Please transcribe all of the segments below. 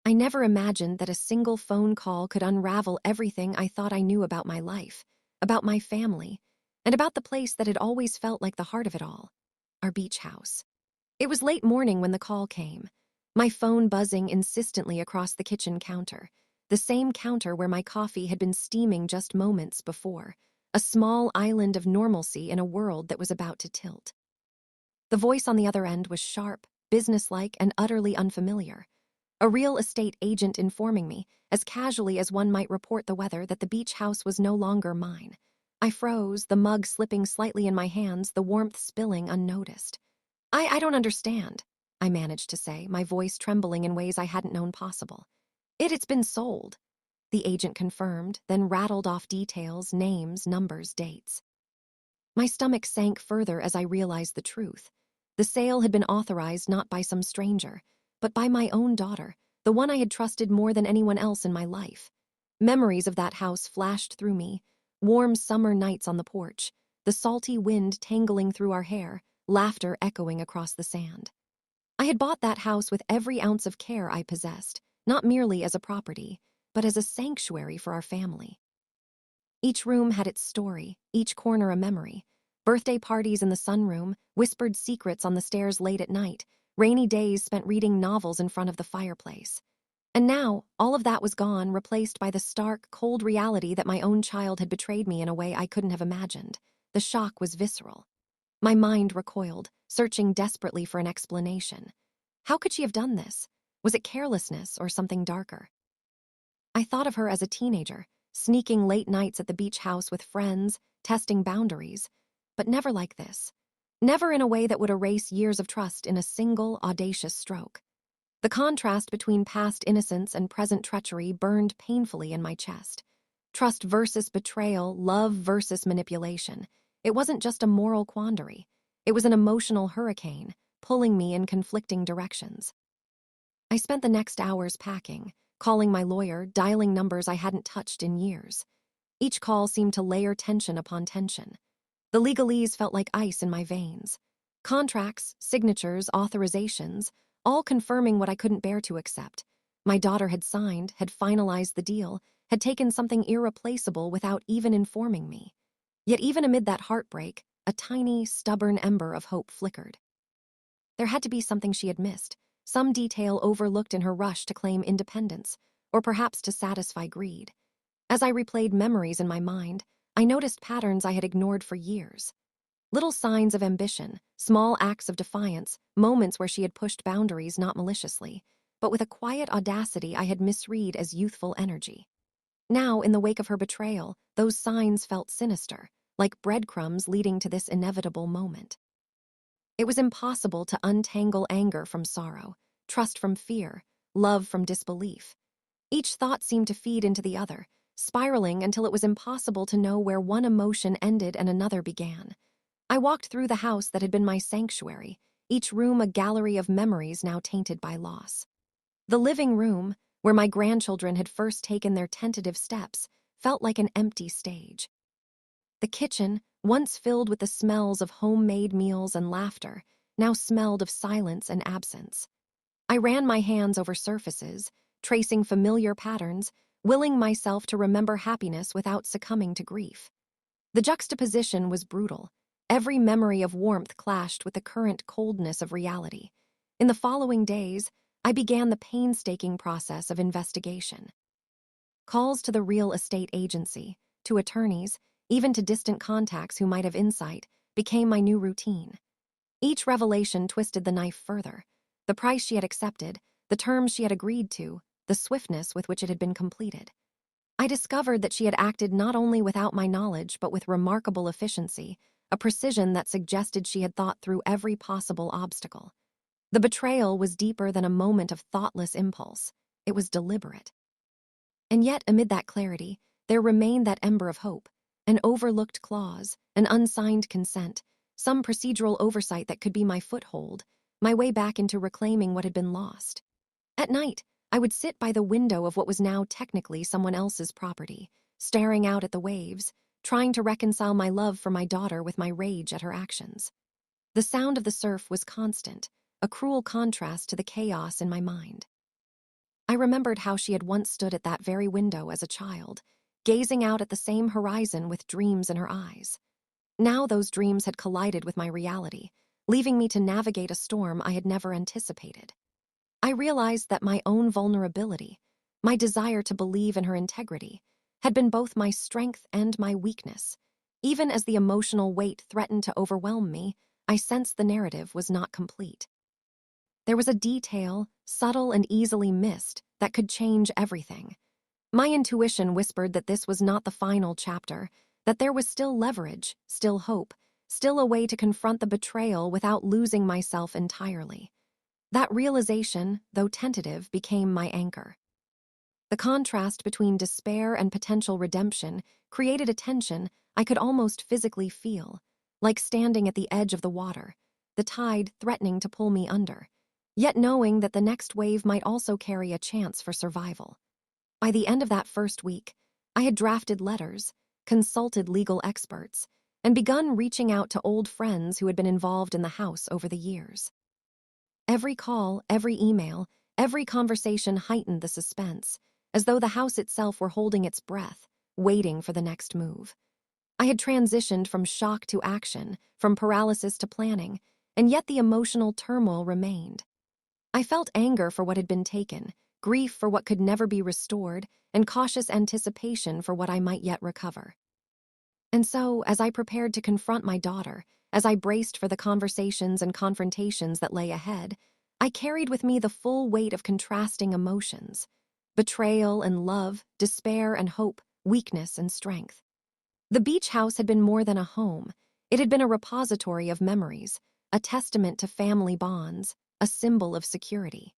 I never imagined that a single phone call could unravel everything I thought I knew about my life, about my family, and about the place that had always felt like the heart of it all, our beach house. It was late morning when the call came, my phone buzzing insistently across the kitchen counter, the same counter where my coffee had been steaming just moments before, a small island of normalcy in a world that was about to tilt. The voice on the other end was sharp, businesslike, and utterly unfamiliar. A real estate agent informing me, as casually as one might report the weather, that the beach house was no longer mine. I froze, the mug slipping slightly in my hands, the warmth spilling unnoticed. I don't understand, I managed to say, my voice trembling in ways I hadn't known possible. It's been sold, the agent confirmed, then rattled off details, names, numbers, dates. My stomach sank further as I realized the truth. The sale had been authorized not by some stranger, but by my own daughter, the one I had trusted more than anyone else in my life. Memories of that house flashed through me, warm summer nights on the porch, the salty wind tangling through our hair, laughter echoing across the sand. I had bought that house with every ounce of care I possessed, not merely as a property, but as a sanctuary for our family. Each room had its story, each corner a memory. Birthday parties in the sunroom, whispered secrets on the stairs late at night, rainy days spent reading novels in front of the fireplace. And now, all of that was gone, replaced by the stark, cold reality that my own child had betrayed me in a way I couldn't have imagined. The shock was visceral. My mind recoiled, searching desperately for an explanation. How could she have done this? Was it carelessness or something darker? I thought of her as a teenager, sneaking late nights at the beach house with friends, testing boundaries, but never like this. Never in a way that would erase years of trust in a single, audacious stroke. The contrast between past innocence and present treachery burned painfully in my chest. Trust versus betrayal, love versus manipulation. It wasn't just a moral quandary. It was an emotional hurricane, pulling me in conflicting directions. I spent the next hours packing, calling my lawyer, dialing numbers I hadn't touched in years. Each call seemed to layer tension upon tension. The legalese felt like ice in my veins. Contracts, signatures, authorizations, all confirming what I couldn't bear to accept. My daughter had signed, had finalized the deal, had taken something irreplaceable without even informing me. Yet even amid that heartbreak, a tiny, stubborn ember of hope flickered. There had to be something she had missed, some detail overlooked in her rush to claim independence, or perhaps to satisfy greed. As I replayed memories in my mind, I noticed patterns I had ignored for years. Little signs of ambition, small acts of defiance, moments where she had pushed boundaries not maliciously, but with a quiet audacity I had misread as youthful energy. Now, in the wake of her betrayal, those signs felt sinister, like breadcrumbs leading to this inevitable moment. It was impossible to untangle anger from sorrow, trust from fear, love from disbelief. Each thought seemed to feed into the other, spiraling until it was impossible to know where one emotion ended and another began. I walked through the house that had been my sanctuary, each room a gallery of memories now tainted by loss. The living room, where my grandchildren had first taken their tentative steps, felt like an empty stage. The kitchen, once filled with the smells of homemade meals and laughter, now smelled of silence and absence. I ran my hands over surfaces, tracing familiar patterns, willing myself to remember happiness without succumbing to grief. The juxtaposition was brutal. Every memory of warmth clashed with the current coldness of reality. In the following days, I began the painstaking process of investigation. Calls to the real estate agency, to attorneys, even to distant contacts who might have insight, became my new routine. Each revelation twisted the knife further. The price she had accepted, the terms she had agreed to, the swiftness with which it had been completed. I discovered that she had acted not only without my knowledge but with remarkable efficiency, a precision that suggested she had thought through every possible obstacle. The betrayal was deeper than a moment of thoughtless impulse. It was deliberate. And yet, amid that clarity, there remained that ember of hope, an overlooked clause, an unsigned consent, some procedural oversight that could be my foothold, my way back into reclaiming what had been lost. At night, I would sit by the window of what was now technically someone else's property, staring out at the waves, trying to reconcile my love for my daughter with my rage at her actions. The sound of the surf was constant, a cruel contrast to the chaos in my mind. I remembered how she had once stood at that very window as a child, gazing out at the same horizon with dreams in her eyes. Now those dreams had collided with my reality, leaving me to navigate a storm I had never anticipated. I realized that my own vulnerability, my desire to believe in her integrity, had been both my strength and my weakness. Even as the emotional weight threatened to overwhelm me, I sensed the narrative was not complete. There was a detail, subtle and easily missed, that could change everything. My intuition whispered that this was not the final chapter, that there was still leverage, still hope, still a way to confront the betrayal without losing myself entirely. That realization, though tentative, became my anchor. The contrast between despair and potential redemption created a tension I could almost physically feel, like standing at the edge of the water, the tide threatening to pull me under, yet knowing that the next wave might also carry a chance for survival. By the end of that first week, I had drafted letters, consulted legal experts, and begun reaching out to old friends who had been involved in the house over the years. Every call, every email, every conversation heightened the suspense, as though the house itself were holding its breath, waiting for the next move. I had transitioned from shock to action, from paralysis to planning, and yet the emotional turmoil remained. I felt anger for what had been taken, grief for what could never be restored, and cautious anticipation for what I might yet recover. And so, as I prepared to confront my daughter, as I braced for the conversations and confrontations that lay ahead, I carried with me the full weight of contrasting emotions: betrayal and love, despair and hope, weakness and strength. The beach house had been more than a home. It had been a repository of memories, a testament to family bonds, a symbol of security.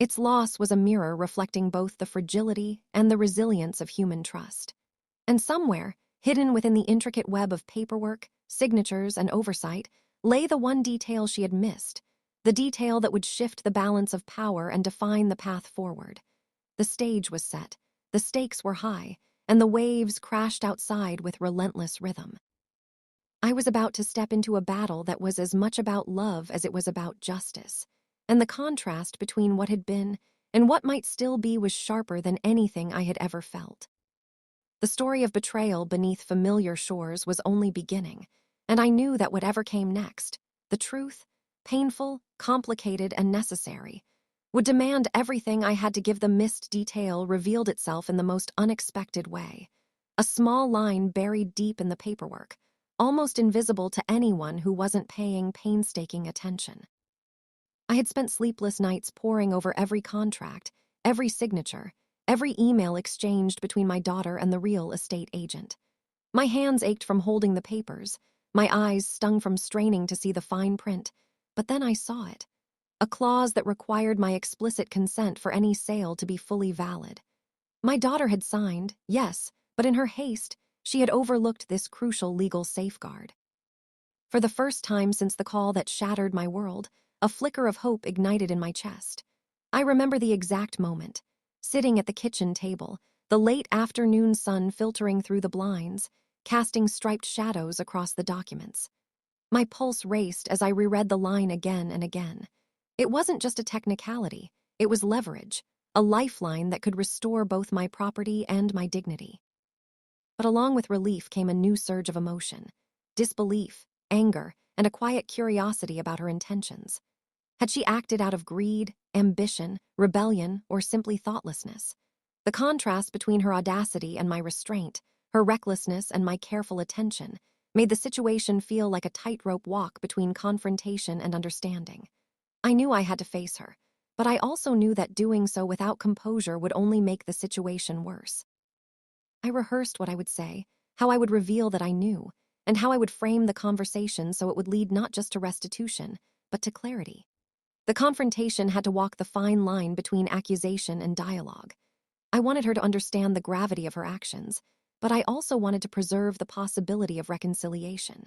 Its loss was a mirror reflecting both the fragility and the resilience of human trust. And somewhere, hidden within the intricate web of paperwork, signatures, and oversight, lay the one detail she had missed, the detail that would shift the balance of power and define the path forward. The stage was set, the stakes were high, and the waves crashed outside with relentless rhythm. I was about to step into a battle that was as much about love as it was about justice, and the contrast between what had been and what might still be was sharper than anything I had ever felt. The story of betrayal beneath familiar shores was only beginning, and I knew that whatever came next, the truth, painful, complicated, and necessary, would demand everything I had to give. The missed detail revealed itself in the most unexpected way. A small line buried deep in the paperwork, almost invisible to anyone who wasn't paying painstaking attention. I had spent sleepless nights poring over every contract, every signature, every email exchanged between my daughter and the real estate agent. My hands ached from holding the papers, my eyes stung from straining to see the fine print, but then I saw it. A clause that required my explicit consent for any sale to be fully valid. My daughter had signed, yes, but in her haste, she had overlooked this crucial legal safeguard. For the first time since the call that shattered my world, a flicker of hope ignited in my chest. I remember the exact moment, sitting at the kitchen table, the late afternoon sun filtering through the blinds, casting striped shadows across the documents. My pulse raced as I reread the line again and again. It wasn't just a technicality, it was leverage, a lifeline that could restore both my property and my dignity. But along with relief came a new surge of emotion: disbelief, anger, and a quiet curiosity about her intentions. Had she acted out of greed, ambition, rebellion, or simply thoughtlessness? The contrast between her audacity and my restraint, her recklessness and my careful attention, made the situation feel like a tightrope walk between confrontation and understanding. I knew I had to face her, but I also knew that doing so without composure would only make the situation worse. I rehearsed what I would say, how I would reveal that I knew, and how I would frame the conversation so it would lead not just to restitution, but to clarity. The confrontation had to walk the fine line between accusation and dialogue. I wanted her to understand the gravity of her actions, but I also wanted to preserve the possibility of reconciliation.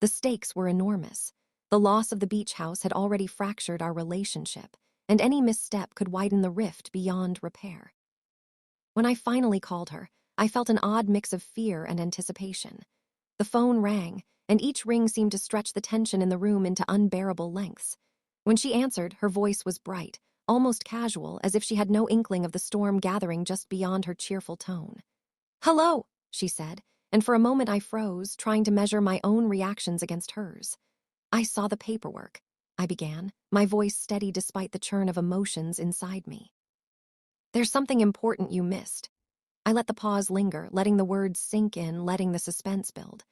The stakes were enormous. The loss of the beach house had already fractured our relationship, and any misstep could widen the rift beyond repair. When I finally called her, I felt an odd mix of fear and anticipation. The phone rang, and each ring seemed to stretch the tension in the room into unbearable lengths. When she answered, her voice was bright, almost casual, as if she had no inkling of the storm gathering just beyond her cheerful tone. "Hello," she said, and for a moment I froze, trying to measure my own reactions against hers. "I saw the paperwork," I began, my voice steady despite the churn of emotions inside me. "There's something important you missed." I let the pause linger, letting the words sink in, letting the suspense build.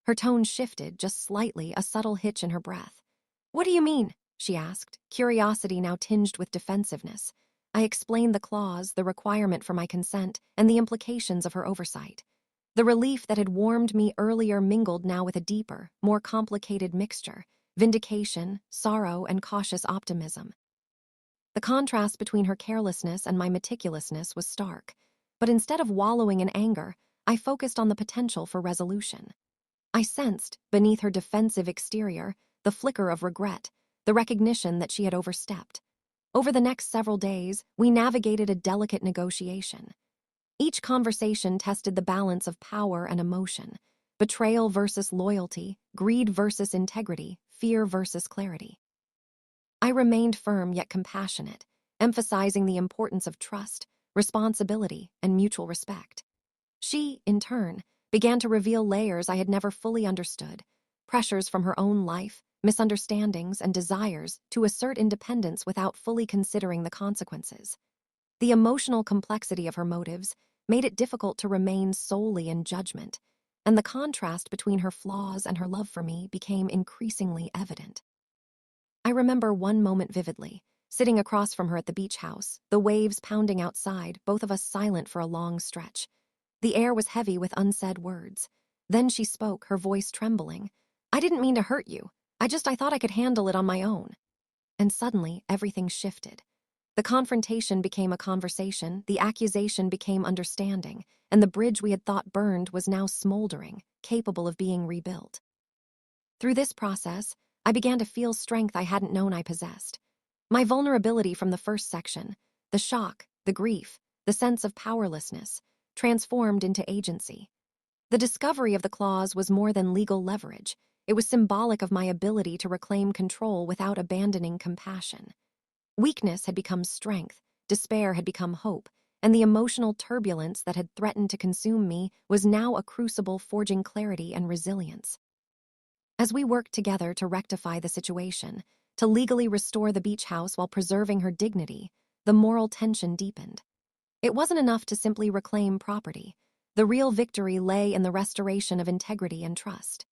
Her tone shifted, just slightly, a subtle hitch in her breath. "What do you mean?" she asked, curiosity now tinged with defensiveness. I explained the clause, the requirement for my consent, and the implications of her oversight. The relief that had warmed me earlier mingled now with a deeper, more complicated mixture: vindication, sorrow, and cautious optimism. The contrast between her carelessness and my meticulousness was stark, but instead of wallowing in anger, I focused on the potential for resolution. I sensed, beneath her defensive exterior, the flicker of regret, the recognition that she had overstepped. Over the next several days, we navigated a delicate negotiation. Each conversation tested the balance of power and emotion: betrayal versus loyalty, greed versus integrity, fear versus clarity. I remained firm yet compassionate, emphasizing the importance of trust, responsibility, and mutual respect. She, in turn, began to reveal layers I had never fully understood: pressures from her own life, misunderstandings, and desires to assert independence without fully considering the consequences. The emotional complexity of her motives made it difficult to remain solely in judgment, and the contrast between her flaws and her love for me became increasingly evident. I remember one moment vividly, sitting across from her at the beach house, the waves pounding outside, both of us silent for a long stretch. The air was heavy with unsaid words. Then she spoke, her voice trembling. "I didn't mean to hurt you. I thought I could handle it on my own." And suddenly, everything shifted. The confrontation became a conversation, the accusation became understanding, and the bridge we had thought burned was now smoldering, capable of being rebuilt. Through this process, I began to feel strength I hadn't known I possessed. My vulnerability from the first section, the shock, the grief, the sense of powerlessness, transformed into agency. The discovery of the clause was more than legal leverage. It was symbolic of my ability to reclaim control without abandoning compassion. Weakness had become strength, despair had become hope, and the emotional turbulence that had threatened to consume me was now a crucible forging clarity and resilience. As we worked together to rectify the situation, to legally restore the beach house while preserving her dignity, the moral tension deepened. It wasn't enough to simply reclaim property. The real victory lay in the restoration of integrity and trust.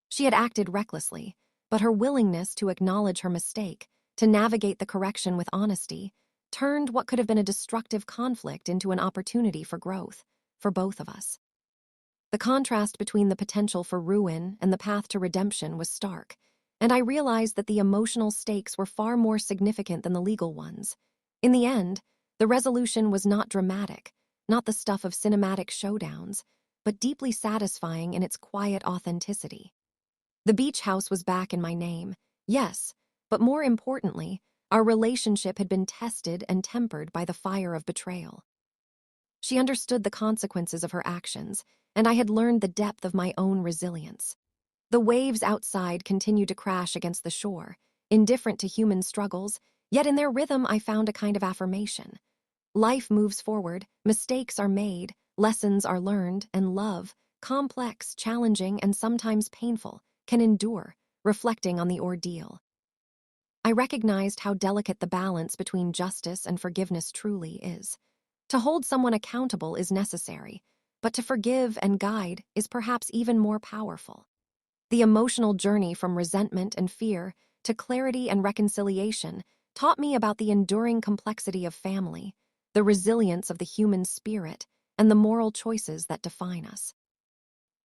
She had acted recklessly, but her willingness to acknowledge her mistake, to navigate the correction with honesty, turned what could have been a destructive conflict into an opportunity for growth, for both of us. The contrast between the potential for ruin and the path to redemption was stark, and I realized that the emotional stakes were far more significant than the legal ones. In the end, the resolution was not dramatic, not the stuff of cinematic showdowns, but deeply satisfying in its quiet authenticity. The beach house was back in my name, yes, but more importantly, our relationship had been tested and tempered by the fire of betrayal. She understood the consequences of her actions, and I had learned the depth of my own resilience. The waves outside continued to crash against the shore, indifferent to human struggles, yet in their rhythm I found a kind of affirmation. Life moves forward, mistakes are made, lessons are learned, and love, complex, challenging, and sometimes painful, can endure, reflecting on the ordeal. I recognized how delicate the balance between justice and forgiveness truly is. To hold someone accountable is necessary, but to forgive and guide is perhaps even more powerful. The emotional journey from resentment and fear to clarity and reconciliation taught me about the enduring complexity of family, the resilience of the human spirit, and the moral choices that define us.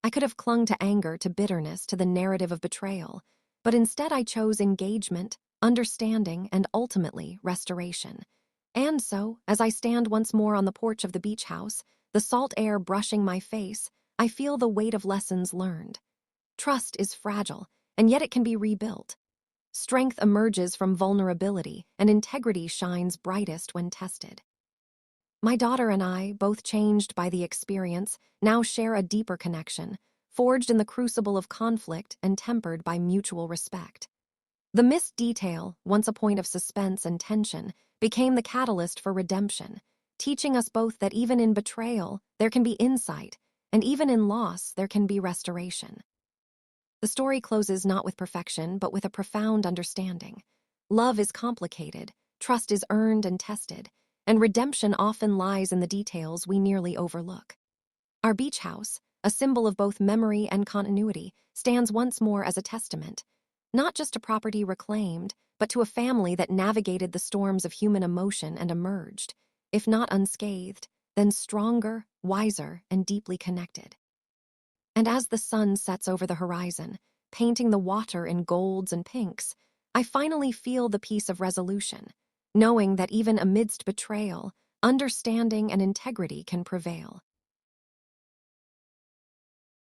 I could have clung to anger, to bitterness, to the narrative of betrayal, but instead I chose engagement, understanding, and ultimately restoration. And so, as I stand once more on the porch of the beach house, the salt air brushing my face, I feel the weight of lessons learned. Trust is fragile, and yet it can be rebuilt. Strength emerges from vulnerability, and integrity shines brightest when tested. My daughter and I, both changed by the experience, now share a deeper connection, forged in the crucible of conflict and tempered by mutual respect. The missed detail, once a point of suspense and tension, became the catalyst for redemption, teaching us both that even in betrayal, there can be insight, and even in loss, there can be restoration. The story closes not with perfection, but with a profound understanding. Love is complicated, trust is earned and tested, and redemption often lies in the details we nearly overlook. Our beach house, a symbol of both memory and continuity, stands once more as a testament, not just to property reclaimed, but to a family that navigated the storms of human emotion and emerged, if not unscathed, then stronger, wiser, and deeply connected. And as the sun sets over the horizon, painting the water in golds and pinks, I finally feel the peace of resolution, knowing that even amidst betrayal, understanding and integrity can prevail.